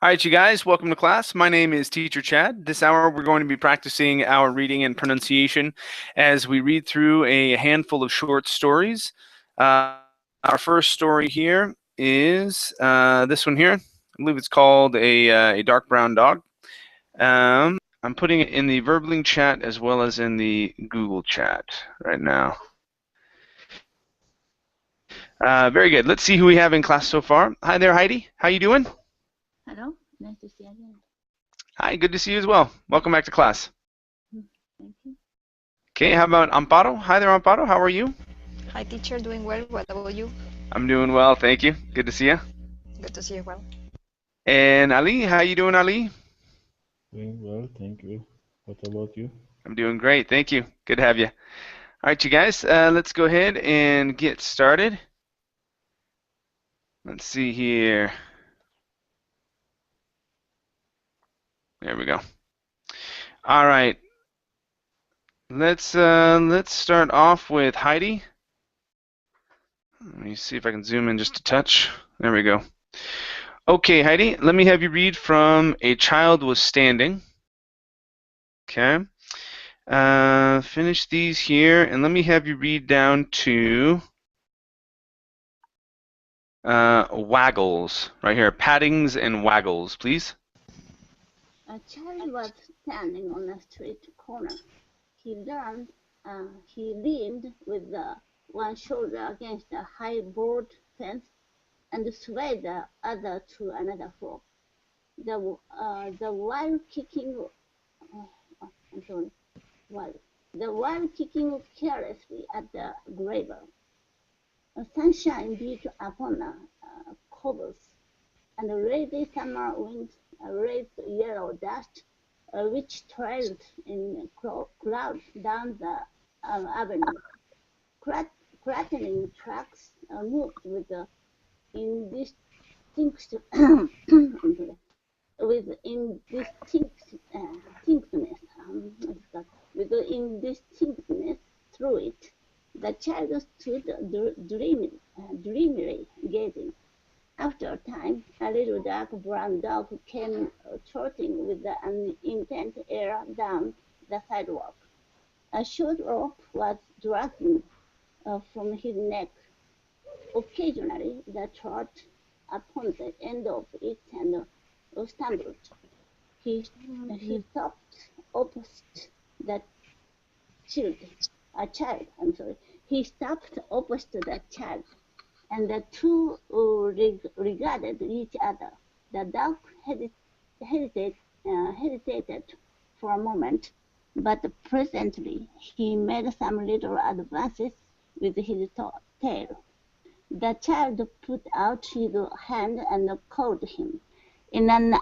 All right, you guys, welcome to class. My name is Teacher Chad. This hour, we're going to be practicing our reading and pronunciation as we read through a handful of short stories. Our first story here is this one here. I believe it's called a Dark Brown Dog. I'm putting it in the Verbling chat as well as in the Google chat right now. Very good. Let's see who we have in class so far. Hi there, Heidi. How you doing? Hello, nice to see you again. Hi, good to see you as well. Welcome back to class. Thank you. Okay, how about Amparo? Hi there, Amparo. How are you? Hi, teacher. Doing well. What about you? I'm doing well, thank you. Good to see you. Good to see you well. And Ali, how you doing, Ali? Doing well, thank you. What about you? I'm doing great, thank you. Good to have you. All right, you guys, let's go ahead and get started. Let's see here. There we go. All right. Let's start off with Heidi. Let me see if I can zoom in just a touch. There we go. Okay, Heidi, let me have you read from A Child Was Standing. Okay. Finish these here, and let me have you read down to waggles, right here. Paddings and waggles, please. A child was standing on a street corner. He leaned with one shoulder against a high board fence and swayed the other to another floor. While kicking carelessly at the gravel. Sunshine beat upon cobbles, and a lazy summer wind raised yellow dust, which trailed in clouds down the avenue. Crackling tracks moved with indistinctness through it. The child stood dreamily gazing. After a time, a little dark brown dog came trotting with an intent air down the sidewalk. A short rope was dragging from his neck. Occasionally, the trot upon the end of it and stumbled. He stopped opposite the child. He stopped opposite the child, and the two regarded each other. The dog hesitated for a moment, but presently he made some little advances with his tail. The child put out his hand and called him. In an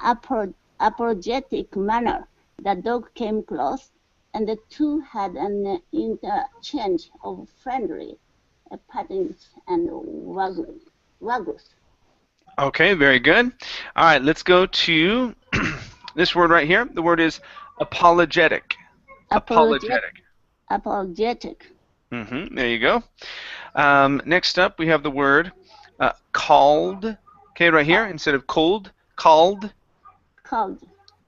apologetic manner, the dog came close, and the two had an interchange of friendly pattings and waggles. Okay, very good. All right, let's go to this word right here. The word is apologetic. Apologetic. There you go. Next up, we have the word called. Okay, right here, instead of cold, called. Called.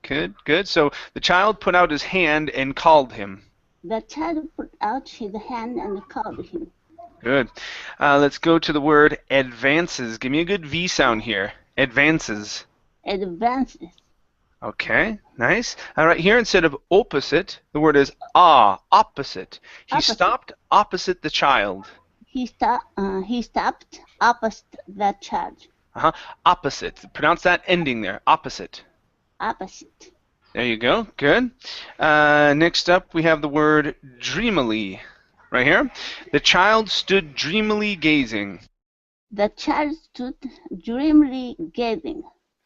Good. So the child put out his hand and called him. The child put out his hand and called him. Good. Let's go to the word advances. Give me a good V sound here. Advances. Advances. Okay, nice. All right, here instead of opposite, the word is opposite. He stopped opposite the child. He stopped opposite the child. Opposite. Pronounce that ending there. Opposite. Opposite. There you go. Good. Next up, we have the word dreamily. Right here. The child stood dreamily gazing. The child stood dreamily gazing.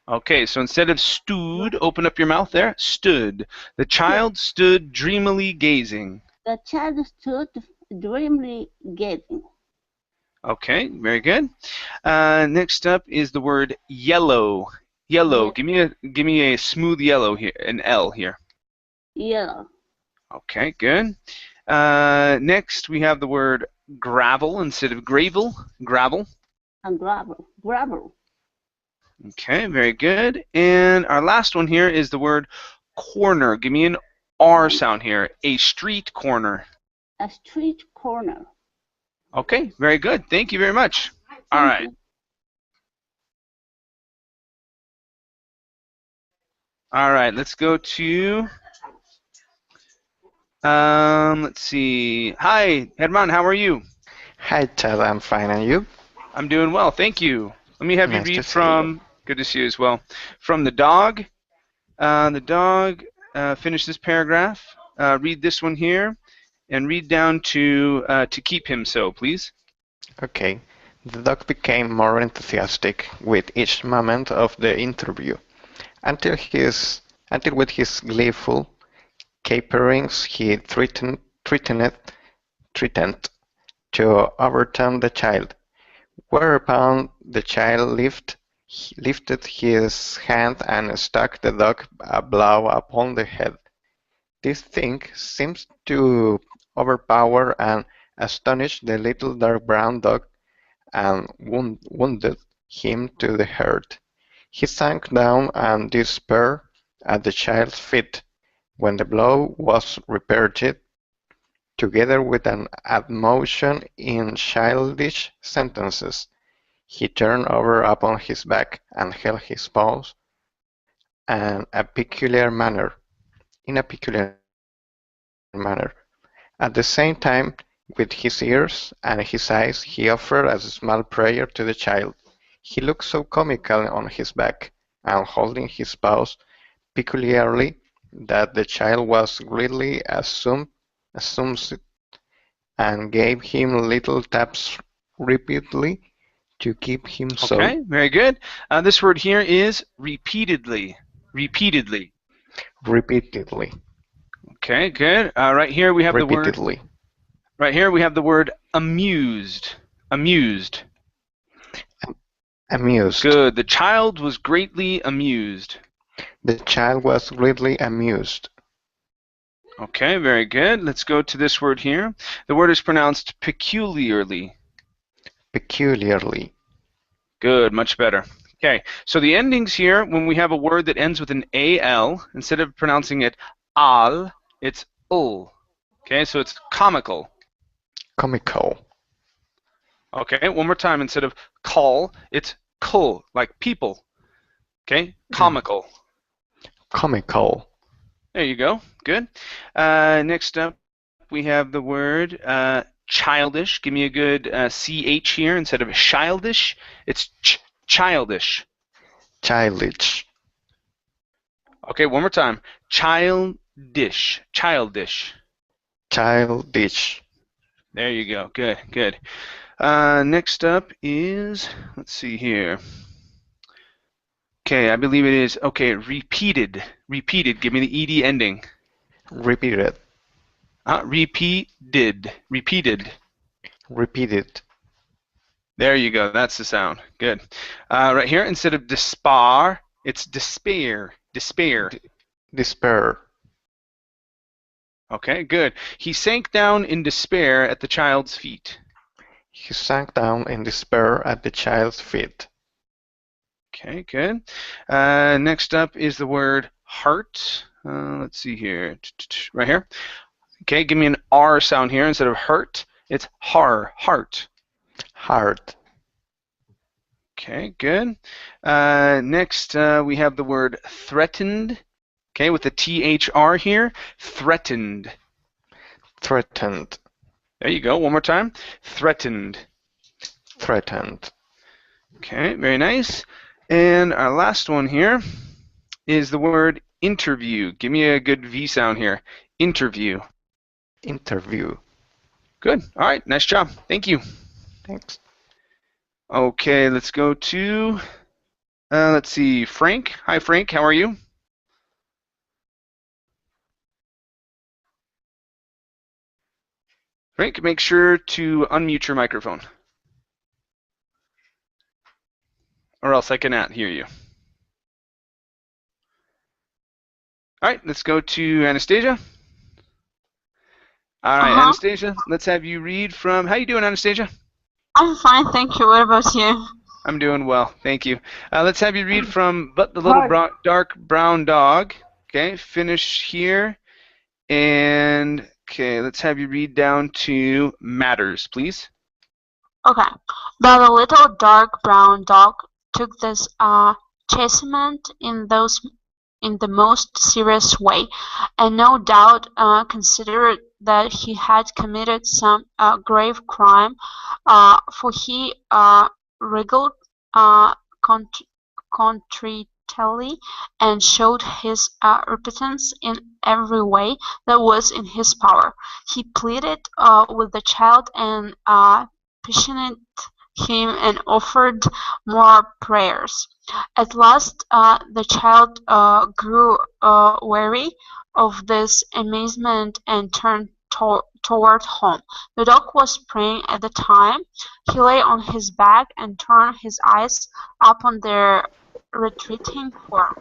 Okay, so instead of stood, open up your mouth there. Stood. The child stood dreamily gazing. The child stood dreamily gazing. Okay, very good. Next up is the word yellow. Yellow. Give me a smooth yellow here, an L here. Yellow. Okay, good. Next we have the word gravel instead of gravel. Gravel. And gravel. Okay, very good. And our last one here is the word corner. Give me an R sound here. A street corner. A street corner. Okay, very good. Thank you very much. All Thank right. you. All right, let's go to, let's see. Hi, Herman, how are you? Hi, Chad. I'm fine, and you? I'm doing well, thank you. Let me have you Nice to read see you. from, good to see you as well, from the dog. Finish this paragraph. Read this one here, and read down to keep him so, please. Okay. The dog became more enthusiastic with each moment of the interview, until with his gleeful caperings he threatened to overturn the child, whereupon the child lifted his hand and struck the dog a blow upon the head. This thing seems to overpower and astonish the little dark brown dog, and wounded him to the heart. He sank down in despair at the child's feet. When the blow was repeated, together with an admonition in childish sentences, he turned over upon his back and held his paws in a peculiar manner. At the same time, with his ears and his eyes he offered a small prayer to the child. He looked so comical on his back, and holding his paws peculiarly, that the child was greatly astonished, and gave him little taps repeatedly to keep him so. Okay, very good. This word here is repeatedly. Repeatedly. Repeatedly. Okay, good. Right here we have Repeatedly. the word. Right here we have the word amused. Amused. Amused. Good. The child was greatly amused. The child was greatly amused. Okay, very good. Let's go to this word here. The word is pronounced peculiarly. Peculiarly. Good, much better. Okay, so the endings here, when we have a word that ends with an al, instead of pronouncing it al, it's ul. Okay, so it's comical. Comical. Okay, one more time. Instead of call, it's kul, like people. Okay, comical. Comical. There you go. Good. Next up, we have the word childish. Give me a good ch here. Instead of childish, it's childish. Childish. Okay, one more time. Childish. Childish. Childish. There you go. Good, good. Next up is, let's see here. Okay, I believe it is, okay, repeated. Repeated. Give me the ed ending. Repeated. Repeated. Repeated. Repeated. There you go. That's the sound. Good. Right here, instead of despair, it's despair. Despair. Despair. Okay, good. He sank down in despair at the child's feet. He sank down in despair at the child's feet. Okay, good. Next up is the word heart. Let's see here. Right here. Okay, give me an R sound here. Instead of hurt, it's heart. Heart. Okay, good. Next, we have the word threatened. Okay, with the THR here. Threatened. Threatened. There you go. One more time. Threatened. Threatened. Okay, very nice. And our last one here is the word interview. Give me a good V sound here. Interview. Interview. Good. All right. Nice job. Thank you. Thanks. Okay, let's go to, let's see, Frank. Hi, Frank. How are you? Frank, make sure to unmute your microphone, or else I cannot hear you. All right, let's go to Anastasia. All right, Anastasia, let's have you read from, how you doing, Anastasia? I'm fine, thank you. What about you? I'm doing well, thank you. Let's have you read from But the Little Dark Brown Dog. Okay, finish here. And, okay, let's have you read down to Matters, please. Okay. But the little dark brown dog took this chastisement in the most serious way, and no doubt considered that he had committed some grave crime, for he wriggled contritely and showed his repentance in every way that was in his power. He pleaded with the child and petitioned him and offered more prayers. At last the child grew weary of this amazement and turned toward home. The dog was praying at the time. He lay on his back and turned his eyes upon the retreating form.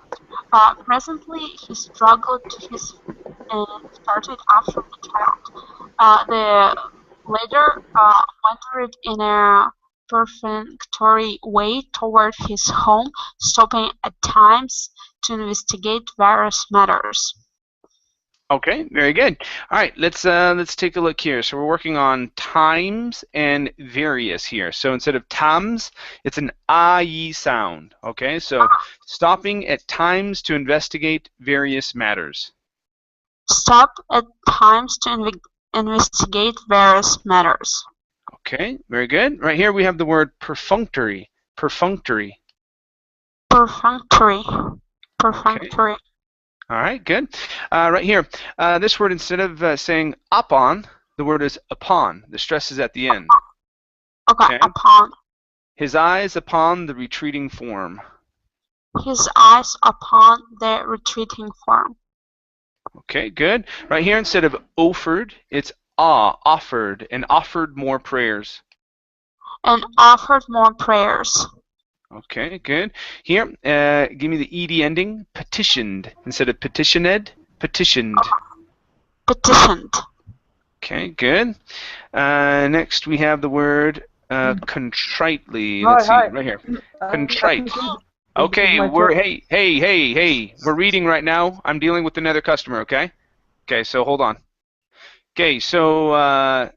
Presently he struggled to his feet and started after the child. The latter wandered in a perfunctory way toward his home, stopping at times to investigate various matters. Okay, very good. All right, let's take a look here. So we're working on times and various here. So instead of tams, it's an I sound. Okay, so stopping at times to investigate various matters. Stop at times to investigate various matters. Okay, very good. Right here we have the word perfunctory. Perfunctory. Perfunctory. Perfunctory. Okay. All right, good. Right here, this word, instead of saying upon, the word is upon. The stress is at the end. Okay, upon. His eyes upon the retreating form. His eyes upon the retreating form. Okay, good. Right here, instead of offered, it's offered, and offered more prayers. And offered more prayers. Okay, good. Here, give me the ed ending, petitioned. Instead of petitioned, petitioned. Petitioned. Okay, good. Next, we have the word contritely. Let's see, right here. Contrite. Okay, hey, we're reading right now. I'm dealing with another customer, okay? Okay, so hold on. Okay, so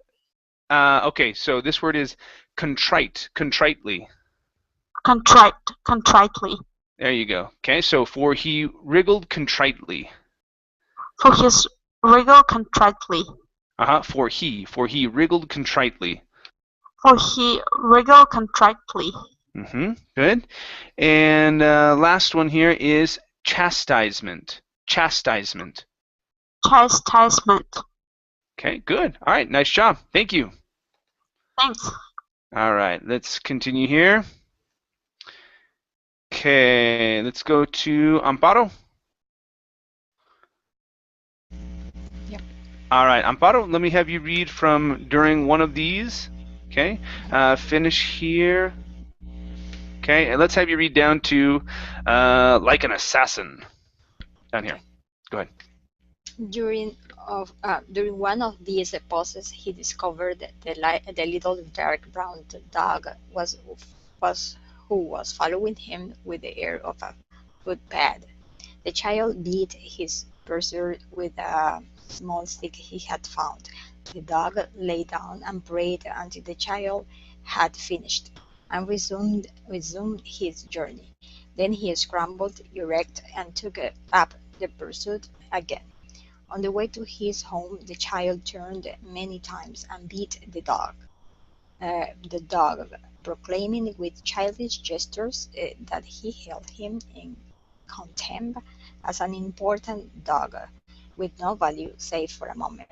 so this word is contrite, contritely. Contrite, contritely. There you go. Okay, so for he wriggled contritely. For his wriggle contritely. For he wriggled contritely. For he wriggled contritely. Good. And last one here is chastisement. Chastisement. Chastisement. Okay, good. All right, nice job. Thank you. Thanks. All right, let's continue here. Okay, let's go to Amparo. Yep. All right, Amparo, let me have you read from during one of these. Okay, finish here. Okay, and let's have you read down to like an assassin. Down here. Go ahead. During one of these pauses, he discovered that the little dark brown dog who was following him with the air of a footpad. The child beat his pursuer with a small stick he had found. The dog lay down and prayed until the child had finished, and resumed his journey. Then he scrambled erect and took up the pursuit again. On the way to his home, the child turned many times and beat the dog. Proclaiming with childish gestures that he held him in contempt as an important dog with no value save for a moment.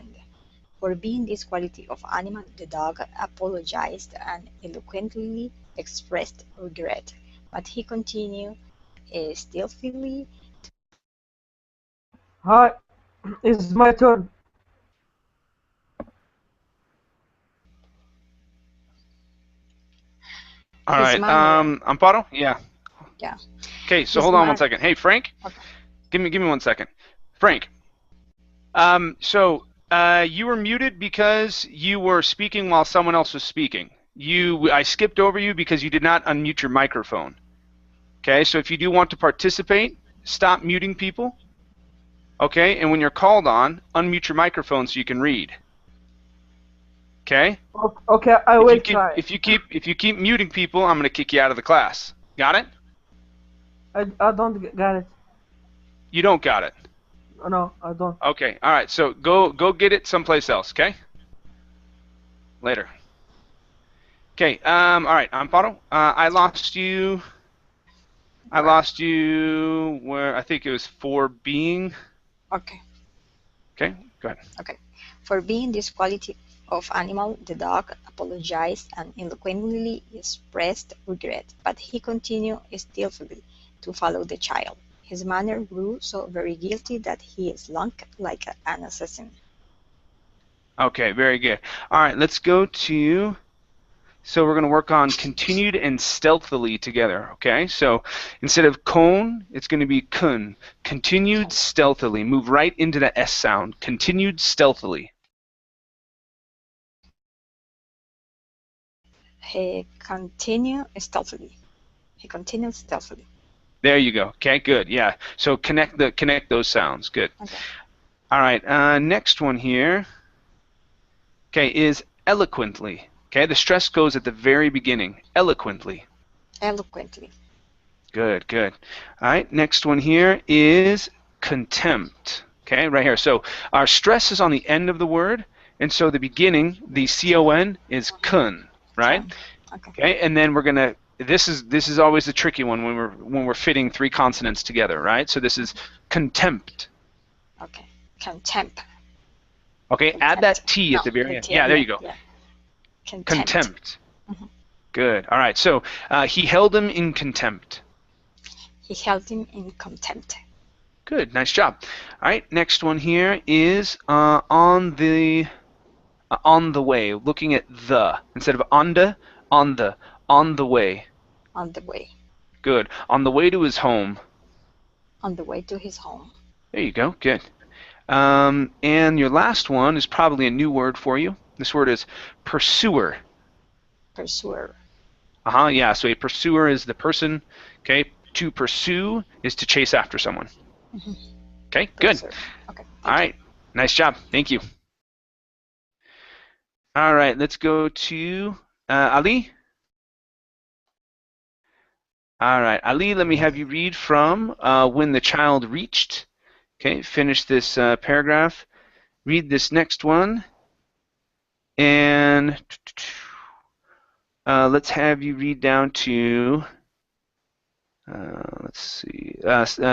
For being this quality of animal, the dog apologized and eloquently expressed regret, but he continued stealthily. Hi, it's my turn. All right, Amparo? Yeah. Yeah. Okay, so hold on one second. Hey, Frank? Okay. Give me 1 second. Frank, you were muted because you were speaking while someone else was speaking. I skipped over you because you did not unmute your microphone. Okay, so if you do want to participate, stop muting people. Okay, and when you're called on, unmute your microphone so you can read. Okay? Okay, I will try. If you keep muting people, I'm going to kick you out of the class. Got it? I don't get it. You don't got it. No, I don't. Okay. All right. So go get it someplace else. Okay. Later. Okay. All right. Amparo. I lost you. I lost you where I think it was for being. Okay. Okay. Go ahead. Okay. For being this quality of animal, the dog apologized and eloquently expressed regret, but he continued stealthily to follow the child. His manner grew so very guilty that he slunk like an assassin. Okay, very good. All right, let's go to, so we're going to work on continued and stealthily together, okay? So instead of cone, it's going to be kun. Continued stealthily. Move right into the S sound. Continued stealthily. He continued stealthily. He continued stealthily. There you go. Okay, good. Yeah. So connect those sounds. Good. Okay. All right. Next one here. Okay, is eloquently. Okay, the stress goes at the very beginning. Eloquently. Eloquently. Good, good. All right. Next one here is contempt. Okay, right here. So our stress is on the end of the word, and so the beginning, the con is kun, right? Okay. Okay, and then we're gonna. This is always the tricky one when we're fitting three consonants together, right? So this is contempt. Okay. Contempt. Okay, Contempt. add that T at the very end. Yeah, there you go. Yeah. Contempt. Mm-hmm. Good. All right. So he held him in contempt. He held him in contempt. Good. Nice job. All right. Next one here is on the way. Looking at the instead of on the way. On the way. Good. On the way to his home. On the way to his home. There you go. Good. And your last one is probably a new word for you. This word is pursuer. Pursuer. Yeah. So a pursuer is the person. Okay. To pursue is to chase after someone. Mm-hmm. Okay. Good. Okay. All right. Nice job. Thank you. All right. Let's go to Ali. All right, Ali, let me have you read from when the child reached. Okay, finish this paragraph. Read this next one. And let's have you read down to, let's see,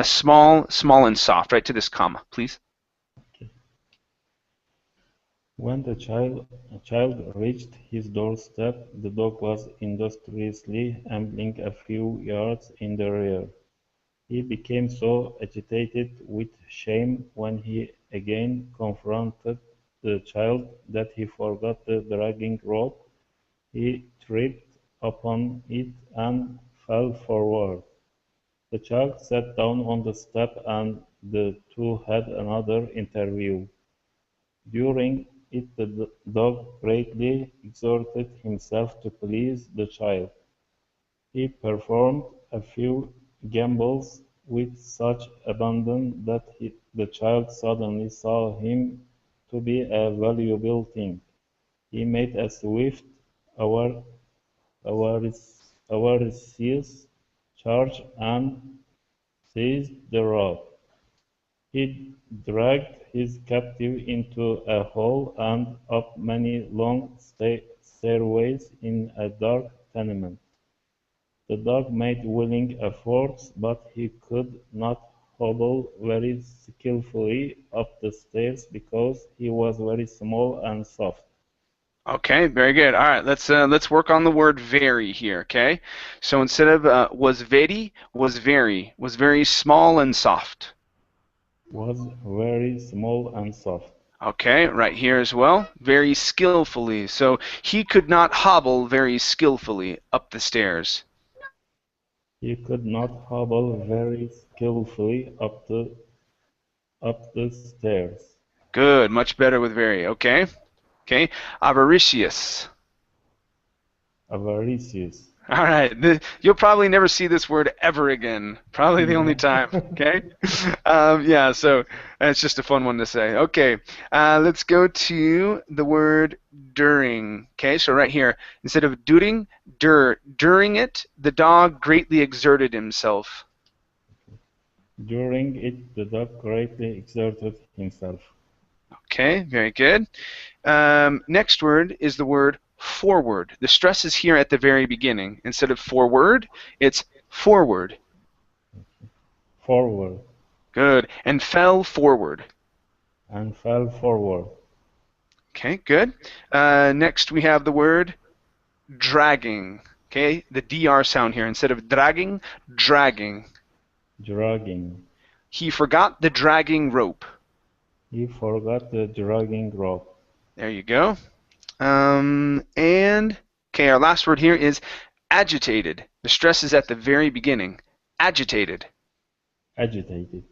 small and soft, right to this comma, please. Okay. When the child reached his doorstep, the dog was industriously ambling a few yards in the rear. He became so agitated with shame when he again confronted the child that he forgot the dragging rope. He tripped upon it and fell forward. The child sat down on the step and the two had another interview. During it the dog greatly exerted himself to please the child. He performed a few gambols with such abandon that the child suddenly saw him to be a valuable thing. He made a swift, avaricious charge and seized the rope. He dragged his captive into a hall and up many long stairways in a dark tenement. The dog made willing efforts, but he could not hobble very skillfully up the stairs because he was very small and soft. Okay, very good. All right, let's work on the word very here. Okay, so instead of was very, was very small and soft. Was very small and soft. Okay, right here as well. Very skillfully. So he could not hobble very skillfully up the stairs. He could not hobble very skillfully up the stairs. Good, much better with very. Okay, okay. Avaricious. Avaricious. All right. You'll probably never see this word ever again. Probably the only time. Okay. Yeah. So it's just a fun one to say. Okay. Let's go to the word during. Okay. So right here, instead of during, during it, the dog greatly exerted himself. During it, the dog greatly exerted himself. Okay. Very good. Next word is the word forward. The stress is here at the very beginning. Instead of forward, it's forward. Forward. Good. And fell forward. And fell forward. Okay, good. Next we have the word dragging. Okay, the DR sound here. Instead of dragging, dragging. Dragging. He forgot the dragging rope. He forgot the dragging rope. There you go. And, okay, our last word here is agitated. The stress is at the very beginning. Agitated. Agitated.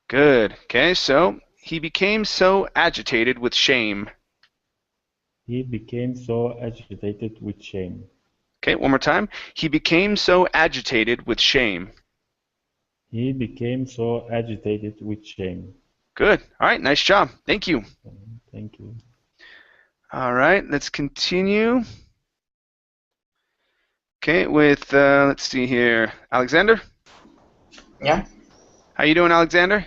Good. Okay, so he became so agitated with shame. He became so agitated with shame. Okay, one more time. He became so agitated with shame. He became so agitated with shame. Good. All right, nice job. Thank you. Thank you. All right, let's continue. Okay, with, let's see here, Alexander? Yeah, How you doing, Alexander?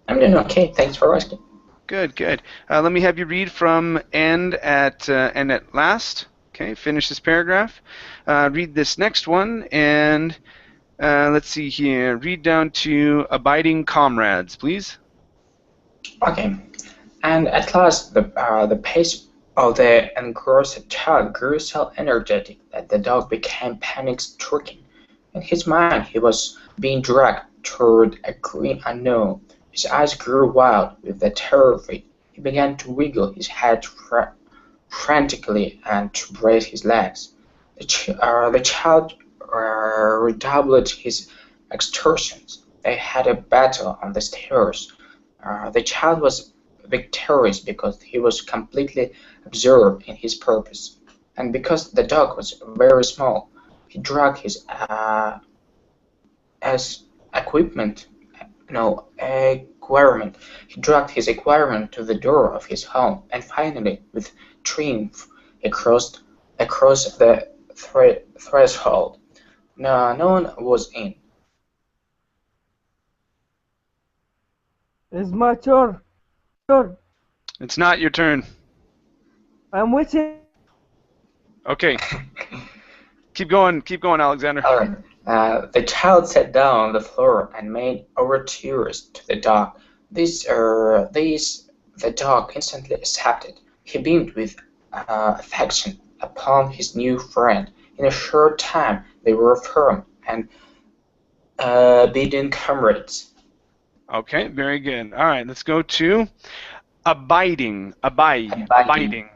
I'm doing okay. Thanks for asking. Good, good. Let me have you read from and at last. Okay, finish this paragraph. Read this next one, and let's see here. Read down to abiding comrades, please. Okay. And at last, the pace of the engrossed child grew so energetic that the dog became panic-stricken. In his mind, he was being dragged toward a green unknown. His eyes grew wild with the terror of it. He began to wiggle his head frantically and to brace his legs. The child redoubled his exertions. They had a battle on the stairs. The child was victorious because he was completely absorbed in his purpose, and because the dog was very small, he dragged his equipment. He dragged his equipment to the door of his home, and finally, with triumph, he crossed the threshold. No one was in. It's my turn. It's not your turn. I'm waiting. Okay. Keep going, Alexander. All right. The child sat down on the floor and made overtures to the dog. These the dog instantly accepted. He beamed with affection upon his new friend. In a short time, they were firm and obedient comrades. Okay, very good. All right, let's go to abiding. Abiding.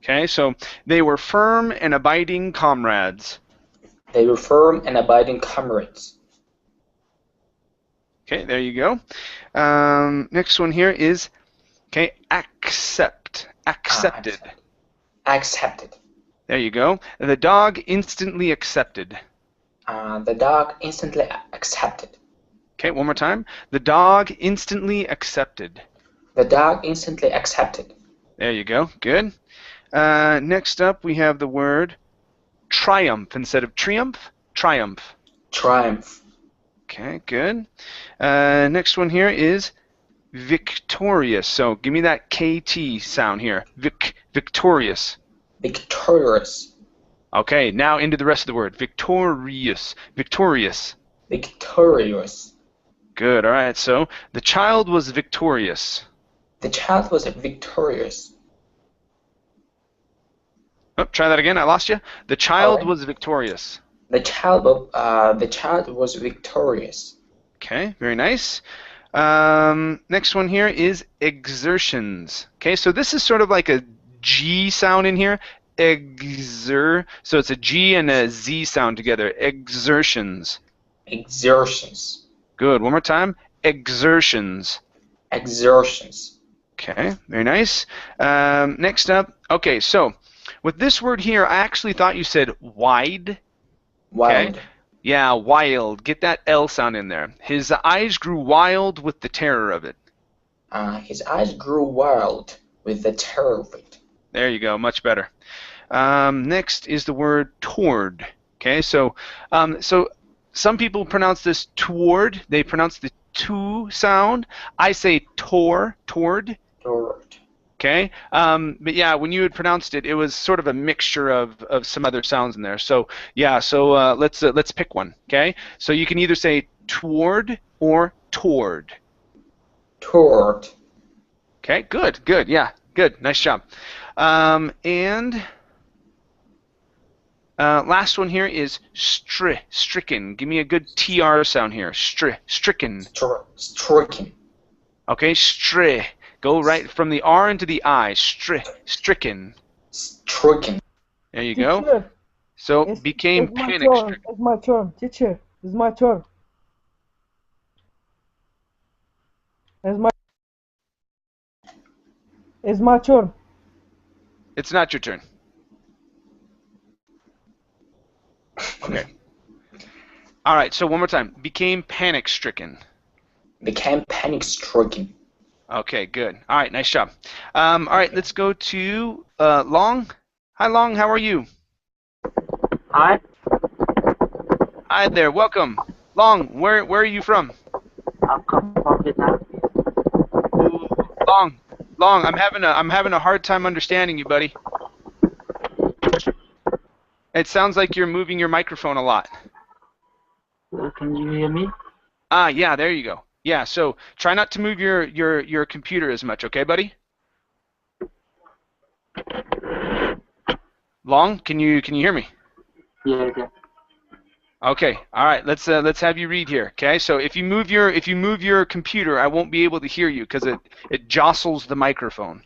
Okay, so they were firm and abiding comrades. They were firm and abiding comrades. Okay, there you go. Next one here is, okay, accept. Accepted. Accepted. There you go. The dog instantly accepted. The dog instantly accepted. Okay, one more time. The dog instantly accepted. The dog instantly accepted. There you go. Good. Next up, we have the word triumph. Instead of triumph, triumph. Triumph. Okay, good. Next one here is victorious. So give me that KT sound here. Victorious. Victorious. Okay, now into the rest of the word. Victorious. Victorious. Victorious. Good. All right. So the child was victorious. The child was victorious. Oh, try that again. I lost you. The child was victorious. The child was victorious. Okay, very nice. Next one here is exertions. Okay, so this is sort of like a G sound in here. So it's a G and a Z sound together. Exertions. Exertions. Good. One more time. Exertions. Exertions. Okay, very nice. Next up, okay, so With this word here, I actually thought you said wide. Okay. Wild. Yeah, wild. Get that L sound in there. His eyes grew wild with the terror of it. His eyes grew wild with the terror of it. There you go. Much better. Next is the word toward. Okay, so some people pronounce this toward. They pronounce the to sound. I say toward. Toward. Okay, but yeah, when you had pronounced it, it was sort of a mixture of some other sounds in there. So yeah, so let's pick one. Okay, so you can either say toward or toward. Toward. Okay, good, yeah, good, nice job. And last one here is stricken. Give me a good TR sound here. Stricken. Stricken. Okay, Go right from the R into the I. Stricken. Stricken. There you Teacher, go. So it's became my panic turn. stricken. It's my turn. Teacher, it's my turn. It's my turn. It's not your turn. Okay. All right. So one more time. Became panic stricken. Became panic stricken. Okay, good. All right, nice job. All right, let's go to Long. Hi, Long. How are you? Hi. Hi there. Welcome. Long, where are you from? I'm from Vietnam. Ooh, Long. I'm having a hard time understanding you, buddy. It sounds like you're moving your microphone a lot. Can you hear me? Yeah, there you go. Yeah, so try not to move your computer as much, okay, buddy? Long, can you hear me? Yeah. Okay, all right. Let's have you read here. Okay, so if you move your computer, I won't be able to hear you because it jostles the microphone.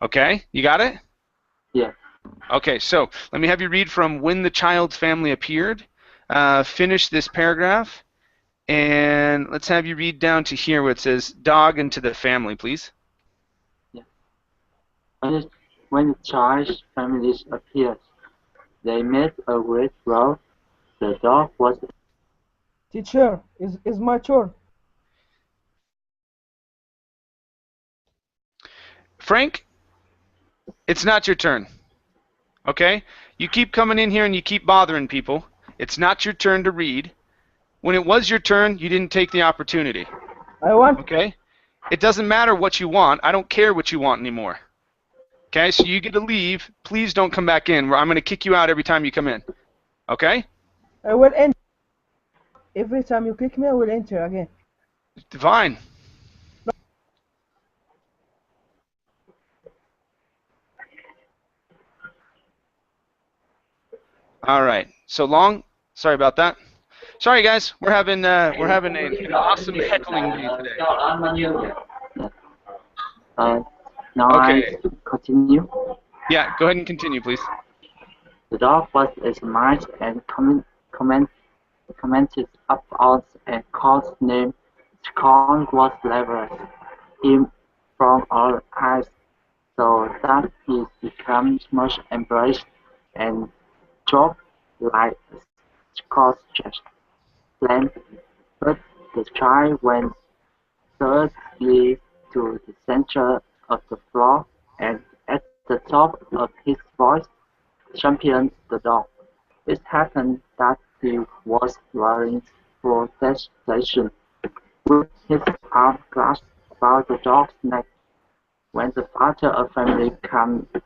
Okay, you got it? Yeah. Okay, so let me have you read from When the Child's Family Appeared. Finish this paragraph, and let's have you read down to here where it says dog into the family, please. Yeah. When the child's family appeared, they met a great crowd. The dog was. Teacher, it's my turn. Frank, it's not your turn. Okay? You keep coming in here and you keep bothering people. It's not your turn to read. When it was your turn, you didn't take the opportunity. I want. Okay? It doesn't matter what you want. I don't care what you want anymore. Okay? So you get to leave. Please don't come back in. I'm going to kick you out every time you come in. Okay? I will enter. Every time you kick me, I will enter again. Fine. All right. So Long, sorry about that. Sorry guys, we're having an awesome heckling day today. Now Okay. I continue. Yeah, go ahead and continue, please. The dog was smart and commented about a call's name. Scorn was leveled him from all eyes, so that he became much embraced and dropped like a Scotch lamp. But the child went thirdly to the center of the floor, and at the top of his voice championed the dog. It happened that he was wearing protection, with his arm clasped about the dog's neck, when the father of family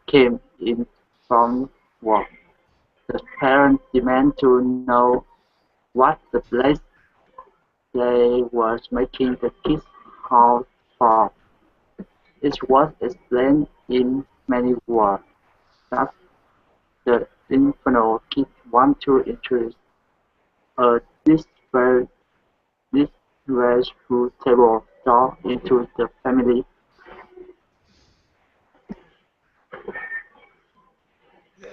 came in from work. The parents demanded to know what the place they were making the kids howl for. It was explained in many words that the infernal kid wanted to introduce a disreputable dog into the family.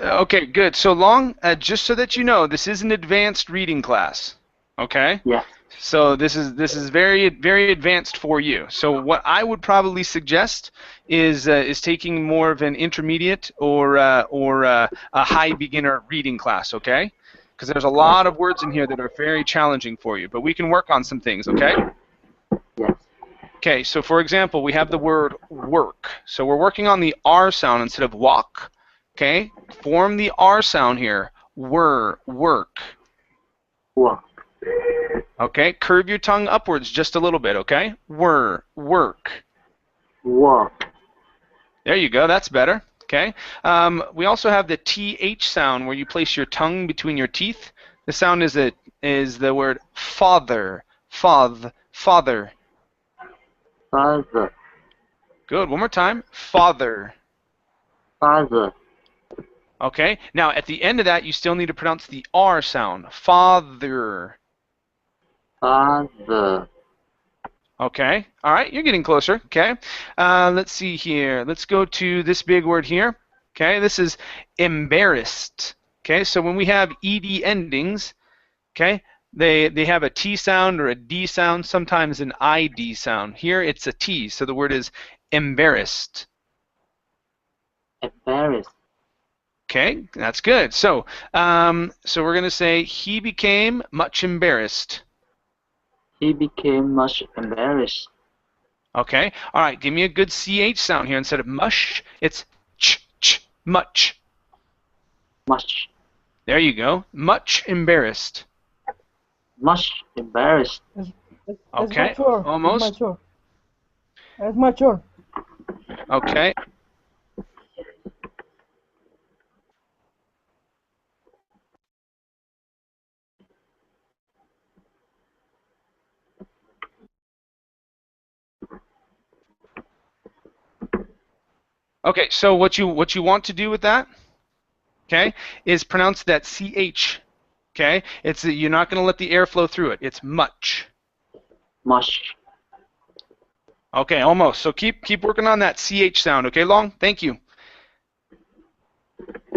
Okay, good. So Long, just so that you know, this is an advanced reading class. Okay. Yes. So this is very advanced for you. So what I would probably suggest is taking more of an intermediate or a high beginner reading class. Okay. Because there's a lot of words in here that are very challenging for you, but we can work on some things. Okay. Yes. Okay, so for example, we have the word work. So we're working on the R sound instead of walk. Okay, form the R sound here. Work. Work. Okay, curve your tongue upwards just a little bit, okay? Work. Work. There you go, that's better. Okay. We also have the TH sound where you place your tongue between your teeth. The sound is the word father. Father. Father. Good. One more time. Father. Father. Okay. Now at the end of that, you still need to pronounce the R sound. Father. Father. Okay. All right. You're getting closer. Okay. Let's see here. Let's go to this big word here. Okay. This is embarrassed. Okay. So when we have ed endings, okay, they have a T sound or a D sound, sometimes an ID sound. Here it's a T, so the word is embarrassed. Embarrassed. Okay, that's good. So, so we're going to say he became much embarrassed. He became much embarrassed. Okay. All right. Give me a good CH sound here. Instead of mush, it's ch, much. Much. There you go. Much embarrassed. Much embarrassed. Okay. Mature. Almost. It's mature. Okay. Okay, so what you want to do with that, okay, is pronounce that CH. Okay, you're not going to let the air flow through it. It's much. Much. Okay, almost. So keep working on that CH sound. Okay, Long. Thank you.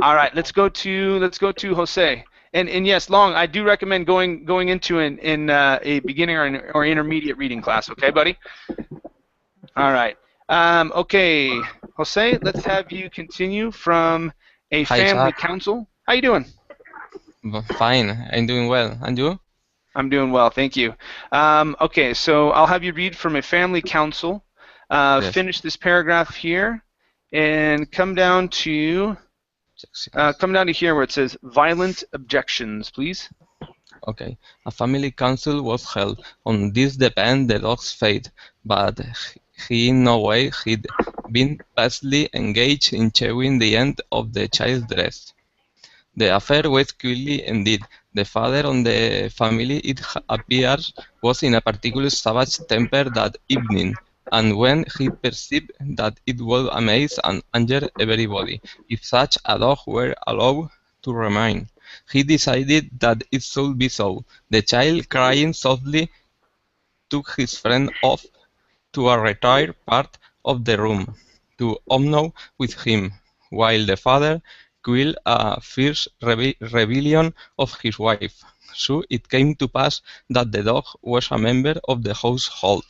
All right, let's go to Jose. And yes, Long, I do recommend going into a beginner or intermediate reading class. Okay, buddy. All right. Okay, Jose, let's have you continue from a family council. How you doing? Fine, I'm doing well. And you? I'm doing well, thank you. Okay, so I'll have you read from a family council. Yes. Finish this paragraph here, and come down to here where it says violent objections, please. Okay. A family council was held. On this depend the dog's fate, but he in no way had been pastly engaged in chewing the end of the child's dress. The affair was quickly ended. The father of the family, it appears, was in a particularly savage temper that evening, and when he perceived that it would amaze and anger everybody if such a dog were allowed to remain, he decided that it should be so. The child, crying softly, took his friend off to a retired part of the room to omnow with him, while the father quelled a fierce rebellion of his wife. So it came to pass that the dog was a member of the household.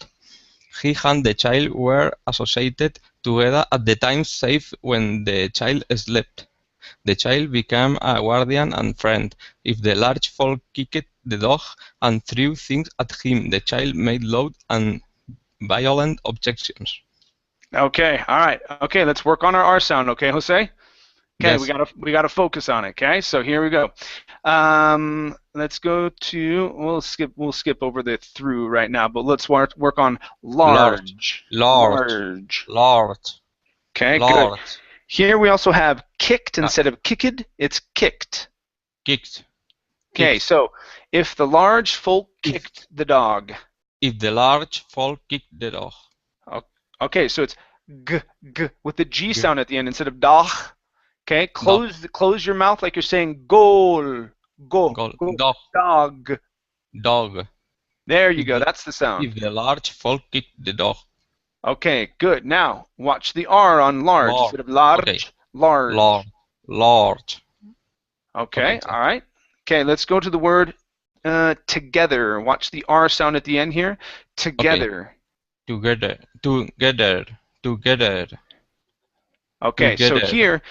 He and the child were associated together at the times save when the child slept. The child became a guardian and friend. If the large folk kicked the dog and threw things at him, the child made loud and violent objections. Okay, all right. Okay, let's work on our R sound, okay, Jose? Okay, Yes. we gotta focus on it, okay? So here we go. Let's go to we'll skip over the through right now, but let's work on large. Large. Okay, Large. good. Here we also have kicked instead of kicked, it's kicked. Kicked. Okay, so if the large folk kicked the dog. If the large folk kicked the dog. Okay, so it's g with the G sound at the end instead of dog. Okay, close your mouth like you're saying goal. Go. Dog. Dog. There you go. That's the sound. If the large folk kicked the dog. Okay, good. Now watch the R on large instead of large. Okay. Large. Large. Okay, all right. Okay, let's go to the word together. Watch the R sound at the end here. Together. Together. Together. Together. Okay, so Together. here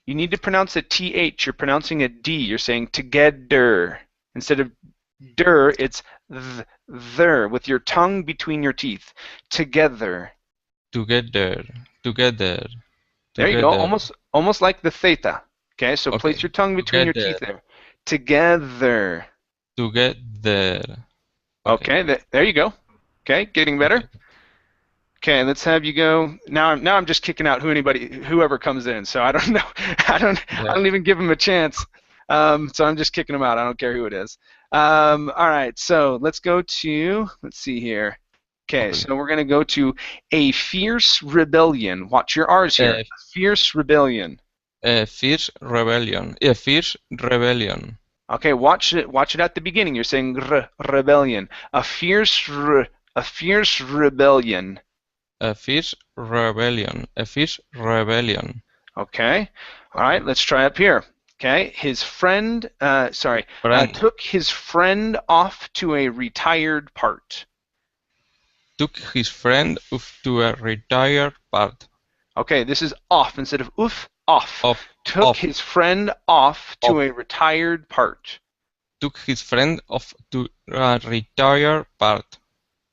you need to pronounce a TH. You're pronouncing a D. You're saying together. Instead of der, it's there with your tongue between your teeth. Together. Together. Together. There you go. Together. Almost like the theta. Okay, so Okay. place your tongue between your Together. teeth there. Together. Together. Okay, there you go. Okay, getting better. Okay, let's have you go. Now I'm just kicking out whoever comes in. So I don't know. I don't even give them a chance. So I'm just kicking them out. I don't care who it is. All right, so let's go to, let's see here. Okay, so we're going to go to a fierce rebellion. Watch your R's here. Fierce rebellion. Fierce rebellion. A fierce rebellion. Okay, watch it at the beginning. You're saying rebellion. A fierce rebellion. A fierce rebellion. A fierce rebellion. Okay. All right, let's try up here. Okay, his friend, took his friend off to a retired part. Took his friend off to a retired part. Okay, this is off instead of off. Took his friend off to a retired part. Took his friend off to a retired part.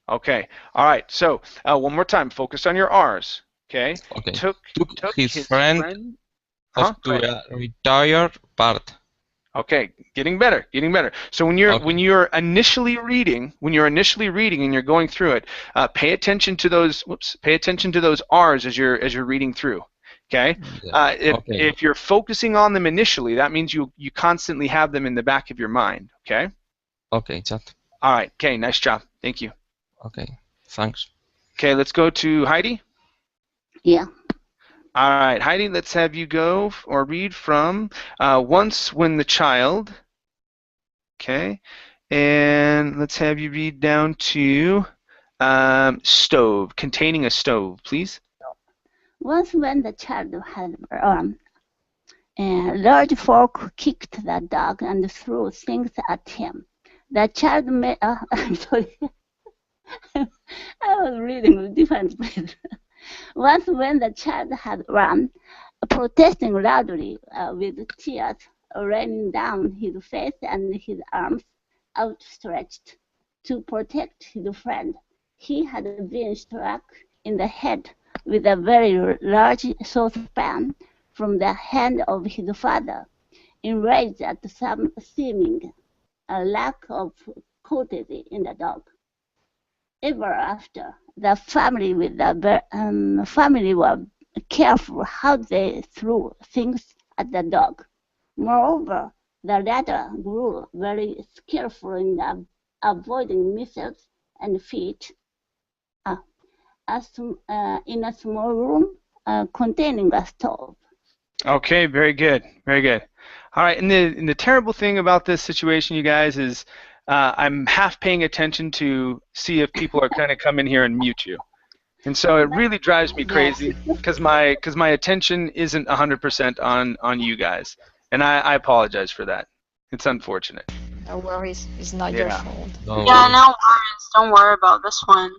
Okay, all right, so one more time, focus on your R's. Okay, took his friend off to a retired part. Okay, getting better. So when you're initially reading and you're going through it, pay attention to those R's as you're reading through. Okay? If you're focusing on them initially, that means you constantly have them in the back of your mind. Okay? Okay, chat. All right. Okay, nice job. Thank you. Okay, thanks. Okay, let's go to Heidi. Yeah. All right, Heidi, let's have you go or read from Once When the Child. Okay, and let's have you read down to stove, containing a stove, please. Once when the child had a large fork kicked the dog and threw things at him. The child made, I'm sorry, I was reading a different place. Once when the child had run, protesting loudly with tears raining down his face and his arms outstretched to protect his friend, he had been struck in the head with a very large saucepan from the hand of his father, enraged at some seeming lack of courtesy in the dog. Ever after, the family were careful how they threw things at the dog. Moreover, the latter grew very skillful in avoiding missiles and feet in a small room containing a stove. Okay, very good, very good. All right, and the terrible thing about this situation, you guys, is I'm half paying attention to see if people are going to come in here and mute you. And so it really drives me crazy because my attention isn't 100% on you guys. And I apologize for that. It's unfortunate. No worries, it's not your fault. No worries. Don't worry about this one.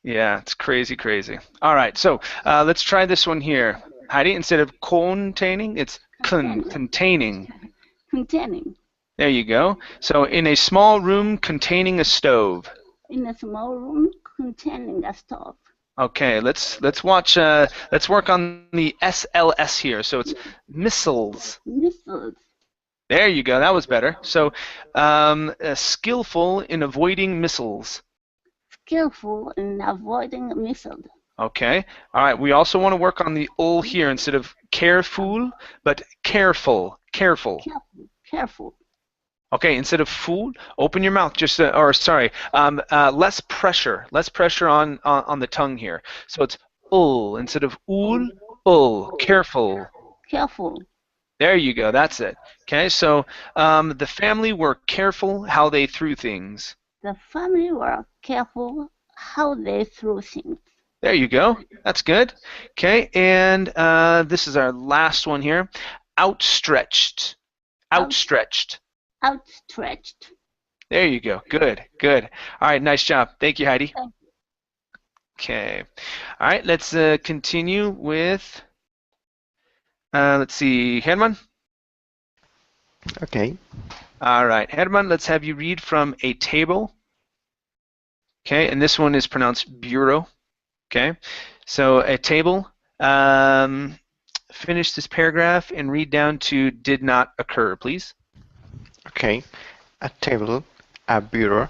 Yeah, it's crazy. All right, so let's try this one here. Heidi, instead of containing, it's containing. Containing. There you go. So in a small room containing a stove. In a small room containing a stove. Okay, let's watch. Let's work on the SLS here. So it's missiles. Missiles. There you go. That was better. So skillful in avoiding missiles. Skillful in avoiding missiles. Okay. All right. We also want to work on the ul here instead of careful, but careful. Careful. Okay. Instead of fool, open your mouth. Less pressure. Less pressure on the tongue here. So it's ul instead of ul. Careful. Careful. There you go. That's it. Okay. So the family were careful how they threw things. The family were careful how they threw things. There you go. That's good. Okay, and this is our last one here. Outstretched. Outstretched. Outstretched. There you go. Good, good. All right, nice job. Thank you, Heidi. Okay. All right, let's continue with, let's see, Herman. Okay. All right, Herman, let's have you read from a table. Okay, and this one is pronounced bureau. Okay, so a table. Finish this paragraph and read down to did not occur, please. Okay. A table, a bureau,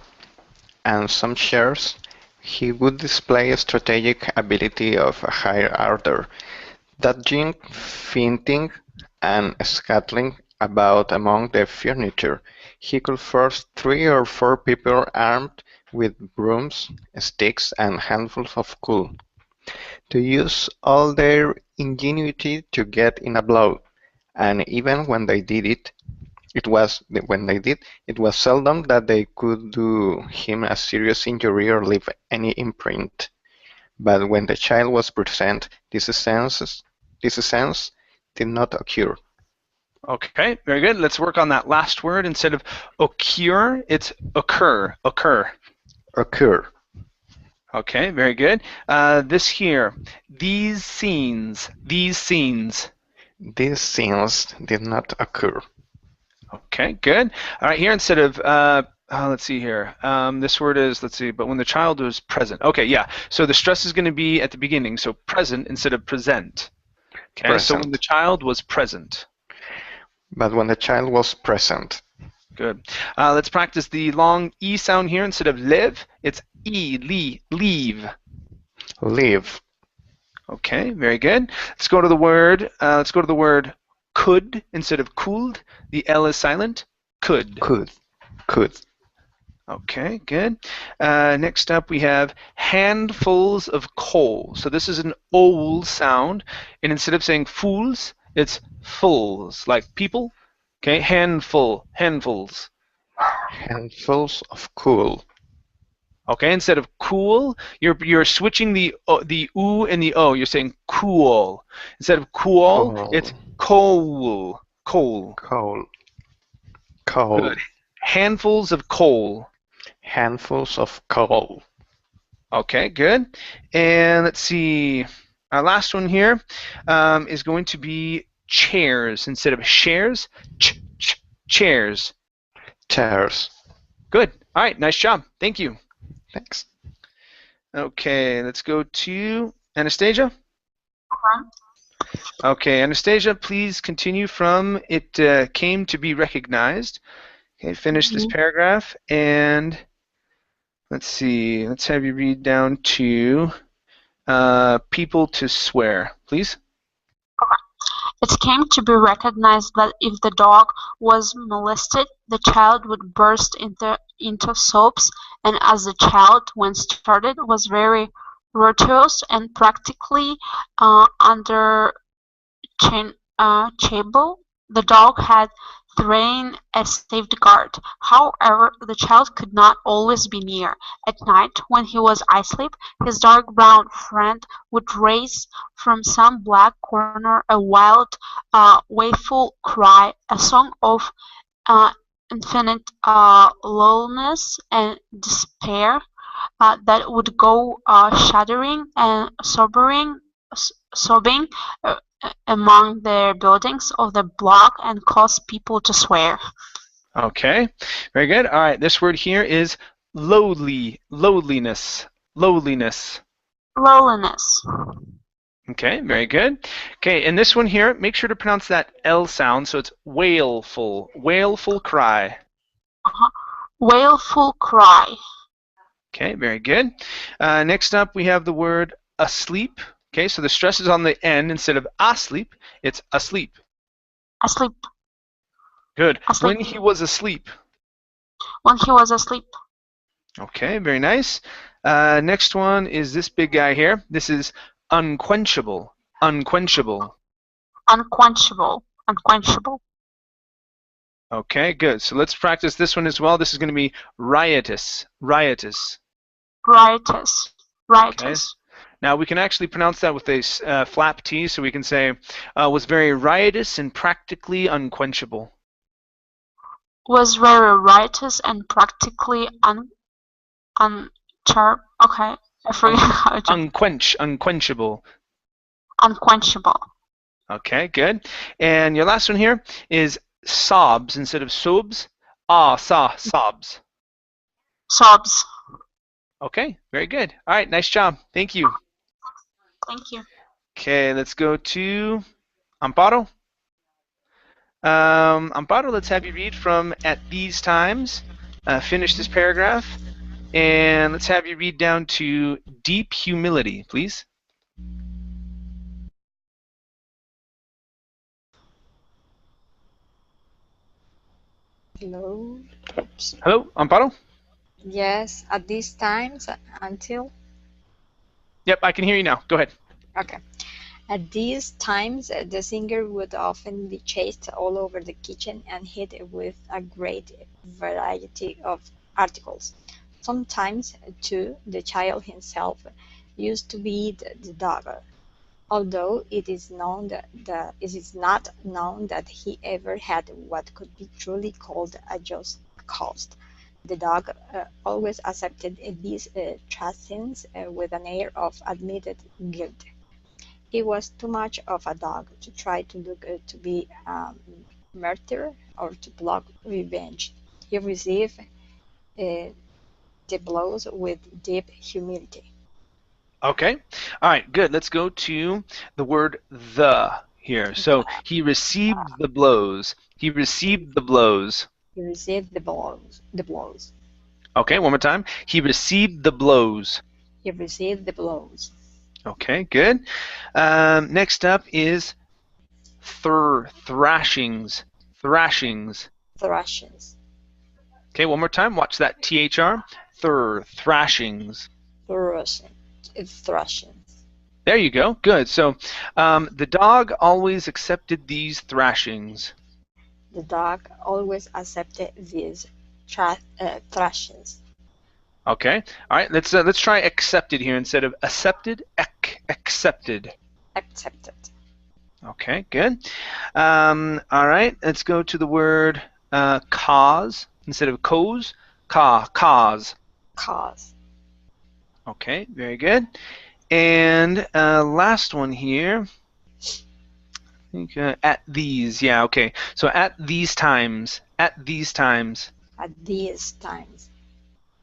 and some chairs. He would display a strategic ability of a higher order, dodging, feinting, and scuttling about among the furniture. He could force 3 or 4 people armed with brooms, sticks, and handfuls of coal, to use all their ingenuity to get in a blow, and even when they did it was seldom that they could do him a serious injury or leave any imprint. But when the child was present, this essence did not occur. Okay, very good. Let's work on that last word. Instead of occur, it's occur. Occur. Occur. Okay, very good. This here, these scenes. These scenes. These scenes did not occur. Okay, good. All right, here instead of, let's see here. This word is, let's see, but when the child was present. Okay, yeah. So the stress is going to be at the beginning. So present instead of present. Okay, present. So when the child was present. But when the child was present. Good. Let's practice the long E sound here. Instead of live, it's E, leave. Leave. Okay, very good. Let's go to the word, could instead of could. The L is silent. Could. Could. Okay, good. Next up we have handfuls of coal. So this is an owl sound, and instead of saying fools, it's fulls, like people. Okay, handfuls. Handfuls of coal. Okay, instead of cool, you're switching the oo and the o. You're saying cool. Instead of cool, it's coal. Coal. Good. Handfuls of coal. Handfuls of coal. Okay, good. And let's see. Our last one here is going to be chairs. Instead of shares, chairs. Chairs. Good. All right, nice job. Thank you. Thanks. Okay, let's go to Anastasia. Okay, Anastasia, please continue from it came to be recognized. Okay, finish this paragraph, and let's see. Let's have you read down to people to swear, please. It came to be recognized that if the dog was molested, the child would burst into sobs, and as the child, when started, was very virtuous and practically untouchable, the dog had thrown a safeguard. However, the child could not always be near. At night, when he was asleep, his dark brown friend would raise from some black corner a wild, wailful cry, a song of infinite loneliness and despair that would go shuddering and sobbing among the buildings of the block and cause people to swear. Okay, very good. All right, this word here is lowliness. Okay, very good. Okay, and this one here, make sure to pronounce that L sound, so it's wailful cry. Wailful cry. Okay, very good. Next up, we have the word asleep. Okay, so the stress is on the N. Instead of asleep, it's asleep. Asleep. Good. Asleep. When he was asleep. When he was asleep. Okay, very nice. Next one is this big guy here. This is unquenchable. Okay, good. So let's practice this one as well. This is going to be riotous. Okay. Now we can actually pronounce that with a flap T, so we can say was very riotous and practically unquenchable. was very righteous and practically okay, I forget how to unquenchable. unquenchable. Okay, good. And your last one here is sobs instead of sobs. Sobs. Sobs. Okay, very good. All right, nice job. Thank you. Thank you. Okay, let's go to Amparo. Amparo, let's have you read from At These Times. Finish this paragraph. And let's have you read down to deep humility, please. Hello. Oops. Hello, Amparo? Yes, at these times until. Yep, I can hear you now. Go ahead. Okay. At these times, the singer would often be chased all over the kitchen and hit with a great variety of articles. Sometimes, too, the child himself used to be the dog, although it is not known that he ever had what could be truly called a just cause. The dog always accepted these chastisings with an air of admitted guilt. He was too much of a dog to try to look to be a martyr or to plot revenge. He received the blows with deep humility. Okay. All right, good. Let's go to the word the here. So he received the blows. He received the blows. He received the blows. Okay, one more time. He received the blows. He received the blows. Okay, good. Next up is thrashings. Thrashings. Thrashings. Okay, one more time. Watch that THR. Thrashings. Thrashings. There you go. Good. So the dog always accepted these thrashings. The dog always accepted these thrashings. Okay. All right. Let's try accepted here instead of accepted. Accepted. Accepted. Okay. Good. All right. Let's go to the word cause instead of cause. Cause. Cause. Okay. Very good. And last one here. I think at these. Yeah. Okay. So at these times. At these times. At these times.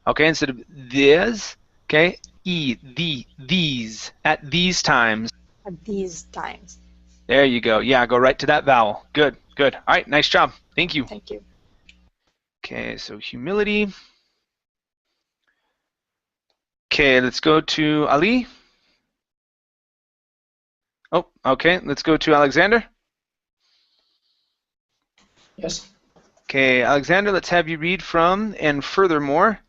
Okay, instead of this, okay, these, at these times. At these times. There you go. Yeah, go right to that vowel. Good, good. All right, nice job. Thank you. Thank you. Okay, so humility. Okay, let's go to Ali. Oh, okay, let's go to Alexander. Yes. Okay, Alexander, let's have you read from and furthermore.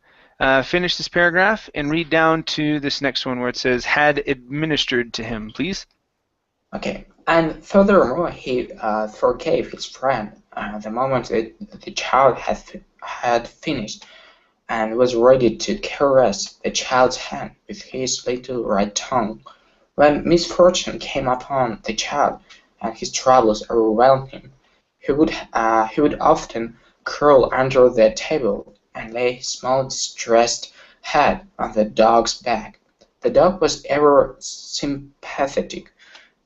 Finish this paragraph and read down to this next one where it says, had administered to him, please. Okay. And furthermore, he forgave his friend the moment the child had finished and was ready to caress the child's hand with his little right tongue. When misfortune came upon the child and his troubles overwhelmed him, he would often curl under the table and lay his small distressed head on the dog's back. The dog was ever sympathetic.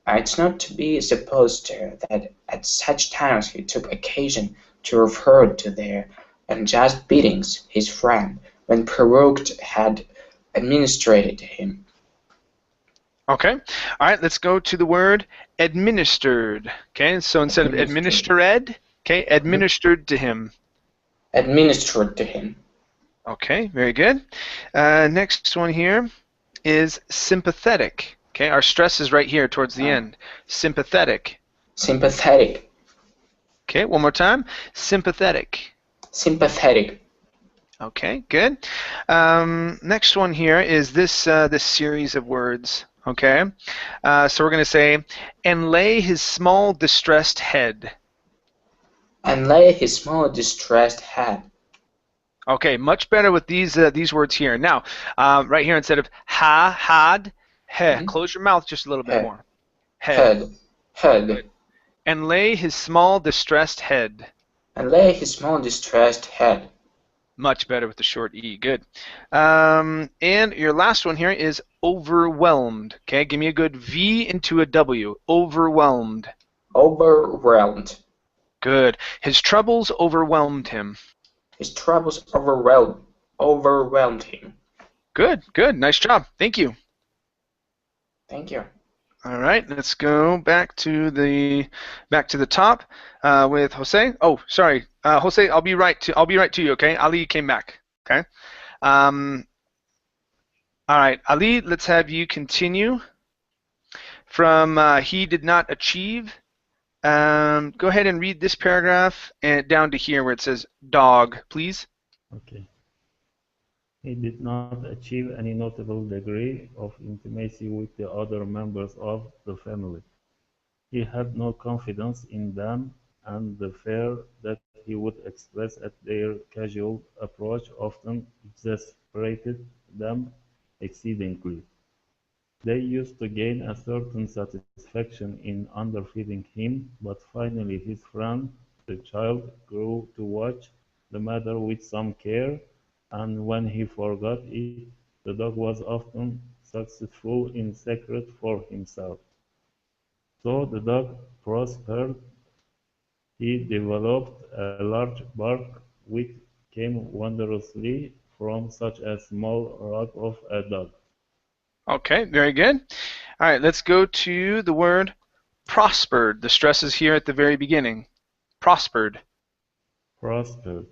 It's not to be supposed that at such times he took occasion to refer to their unjust beatings his friend, when provoked, had administered to him. Okay. All right, let's go to the word administered. Okay, so instead of administered, okay, administered to him. Administered to him. Okay, very good. Next one here is sympathetic. Okay, our stress is right here towards the end. Sympathetic. Sympathetic. Okay, one more time. Sympathetic. Sympathetic. Okay, good. Next one here is this this series of words. Okay, so we're going to say, and lay his small distressed head. And lay his small distressed head. Okay, much better with these words here. Now, right here instead of had, he. Close your mouth just a little bit more. Head. And lay his small distressed head. and lay his small distressed head. Much better with the short E. Good. And your last one here is overwhelmed. Okay, give me a good V into a W. Overwhelmed. Overwhelmed. Good. His troubles overwhelmed him. His troubles overwhelmed him. Good, good. Nice job. Thank you. Thank you. All right, let's go back to the top with Jose. Oh, sorry, Jose. I'll be right to you. Okay, Ali came back. Okay. All right, Ali. Let's have you continue from he did not achieve. Go ahead and read this paragraph and down to here where it says dog, please. Okay. He did not achieve any notable degree of intimacy with the other members of the family. He had no confidence in them, and the fear that he would express at their casual approach often exasperated them exceedingly. They used to gain a certain satisfaction in underfeeding him, but finally his friend, the child, grew to watch the matter with some care, and when he forgot it, the dog was often successful in secret for himself. So the dog prospered. He developed a large bark which came wondrously from such a small rag of a dog. Okay, very good. All right, let's go to the word prospered. The stress is here at the very beginning. Prospered. Prospered.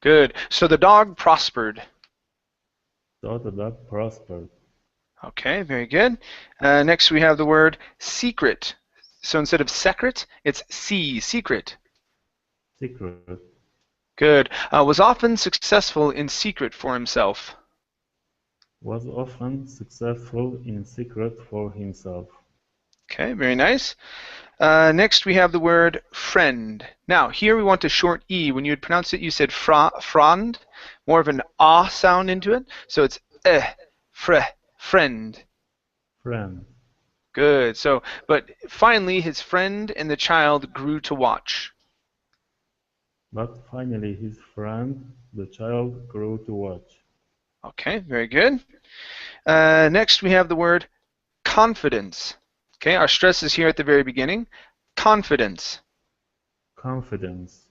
Good. So the dog prospered. So the dog prospered. Okay, very good. Next we have the word secret. So instead of secret, it's secret. Secret. Good. Was often successful in secret for himself. Was often successful in secret for himself. Okay, very nice. Next we have the word friend. Now here we want a short E. When you would pronounce it, you said frond, more of an ah sound into it. So it's friend. Friend. Good. So, but finally his friend and the child grew to watch. But finally his friend, the child, grew to watch. Okay, very good. Next we have the word confidence. Okay, our stress is here at the very beginning. Confidence. Confidence.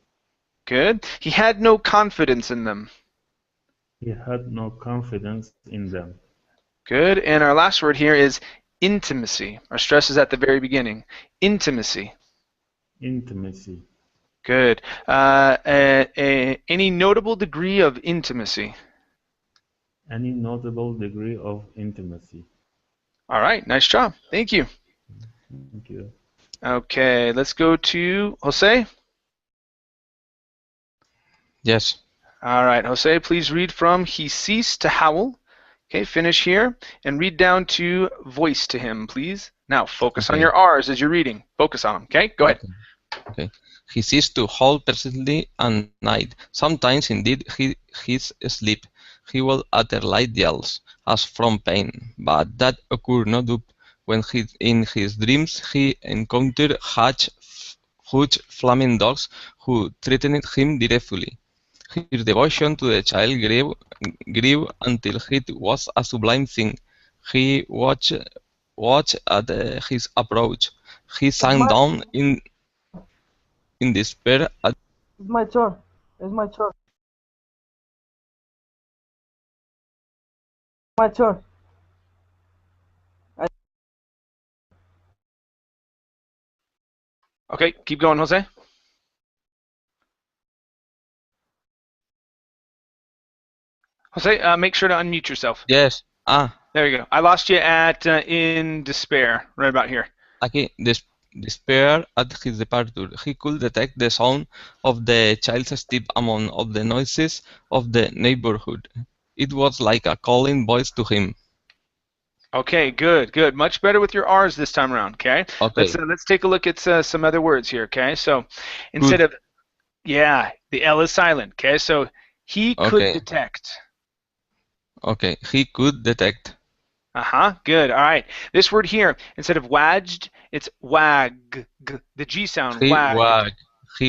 Good. He had no confidence in them. He had no confidence in them. Good. And our last word here is intimacy. Our stress is at the very beginning. Intimacy. Intimacy. Good. Any notable degree of intimacy? Any notable degree of intimacy. All right. Nice job. Thank you. Thank you. Okay. Let's go to Jose. Yes. All right. Jose, please read from he ceased to howl. Okay, finish here and read down to voice to him, please. Now, focus on your R's as you're reading. Focus on them, okay? Go ahead. Okay. He ceased to howl persistently at night. Sometimes, indeed, his sleep. He will utter light yells, as from pain, but that occurred not when in his dreams he encountered huge flaming dogs who threatened him dreadfully. His devotion to the child grew until it was a sublime thing. He watched at his approach. He sank down in despair. It's my turn. It's my turn. My turn. Okay, keep going, Jose. Jose, make sure to unmute yourself. Yes. There you go. I lost you at in despair, right about here. Okay, despair at his departure. He could detect the sound of the child's step among all the noises of the neighborhood. It was like a calling voice to him. Okay, good, good. Much better with your R's this time around, okay? Okay. Let's take a look at some other words here, okay? So instead of, yeah, the L is silent, okay? So he could detect. Okay, he could detect. Good. All right. This word here, instead of wagged, it's wag. The G sound. He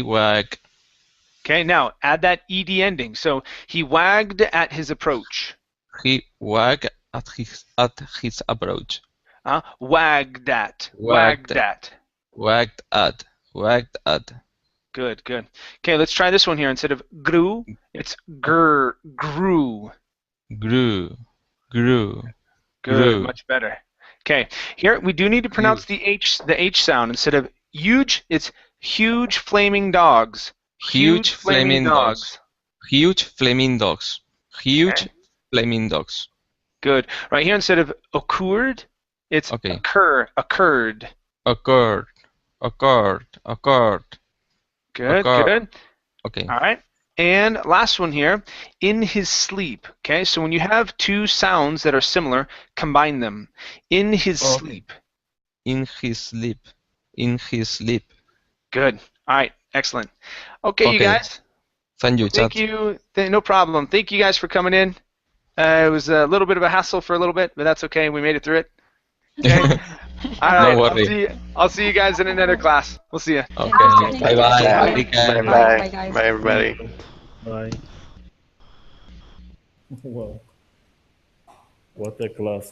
wagged. Okay, now add that ed ending. So he wagged at his approach. He wagged at his approach. Wagged at. Wagged. Wagged at. Wagged at. Wagged at. Good, good. Okay, let's try this one here. Instead of grew, it's grew. Grew. Grew. Good, Grew. much better. Okay, here we do need to pronounce the H sound. Instead of huge, it's huge flaming dogs. Huge flaming dogs. Huge flaming dogs. Huge flaming dogs. Good. Right here, instead of occurred, it's occurred. Occurred. Occurred. Good, good. Okay. All right. And last one here, in his sleep. Okay, so when you have two sounds that are similar, combine them. In his sleep. In his sleep. In his sleep. Good. All right. Excellent. Okay, you guys. Thank you, Thank you. No problem. Thank you guys for coming in. It was a little bit of a hassle for a little bit, but that's okay. We made it through it. Okay. All right. Don't worry. I'll see you guys in another class. We'll see you. Okay. Bye. Bye-bye. Take care. Bye, guys. Bye, everybody. Bye. Wow. What a class.